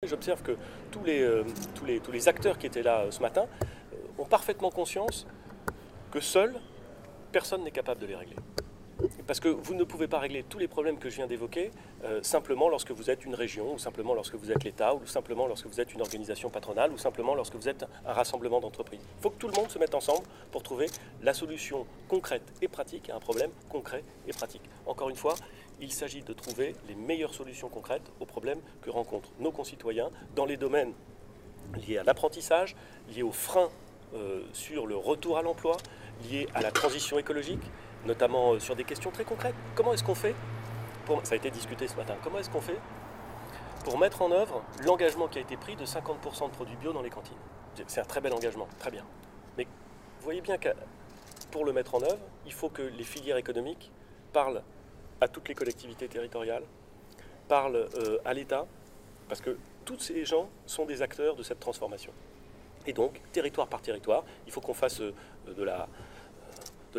J'observe que tous les acteurs qui étaient là ce matin ont parfaitement conscience que seul, personne n'est capable de les régler. Parce que vous ne pouvez pas régler tous les problèmes que je viens d'évoquer simplement lorsque vous êtes une région, ou simplement lorsque vous êtes l'État, ou simplement lorsque vous êtes une organisation patronale, ou simplement lorsque vous êtes un rassemblement d'entreprises. Il faut que tout le monde se mette ensemble pour trouver la solution concrète et pratique à un problème concret et pratique. Encore une fois, il s'agit de trouver les meilleures solutions concrètes aux problèmes que rencontrent nos concitoyens dans les domaines liés à l'apprentissage, liés aux freins sur le retour à l'emploi, liés à la transition écologique, notamment sur des questions très concrètes. Comment est-ce qu'on fait ça a été discuté ce matin. Comment est-ce qu'on fait pour mettre en œuvre l'engagement qui a été pris de 50% de produits bio dans les cantines? C'est un très bel engagement, très bien. Mais vous voyez bien que pour le mettre en œuvre, il faut que les filières économiques parlent à toutes les collectivités territoriales, parlent à l'État, parce que tous ces gens sont des acteurs de cette transformation. Et donc, territoire par territoire, il faut qu'on fasse de la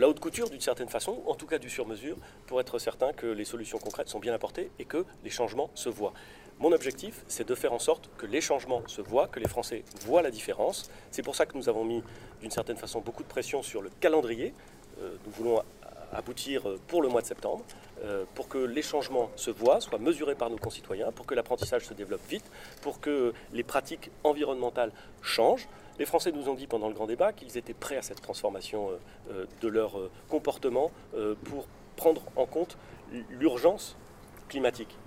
haute couture d'une certaine façon, en tout cas du sur-mesure, pour être certain que les solutions concrètes sont bien apportées et que les changements se voient. Mon objectif, c'est de faire en sorte que les changements se voient, que les Français voient la différence. C'est pour ça que nous avons mis d'une certaine façon beaucoup de pression sur le calendrier. Nous voulons aboutir pour le mois de septembre, pour que les changements se voient, soient mesurés par nos concitoyens, pour que l'apprentissage se développe vite, pour que les pratiques environnementales changent. Les Français nous ont dit pendant le grand débat qu'ils étaient prêts à cette transformation de leur comportement pour prendre en compte l'urgence climatique.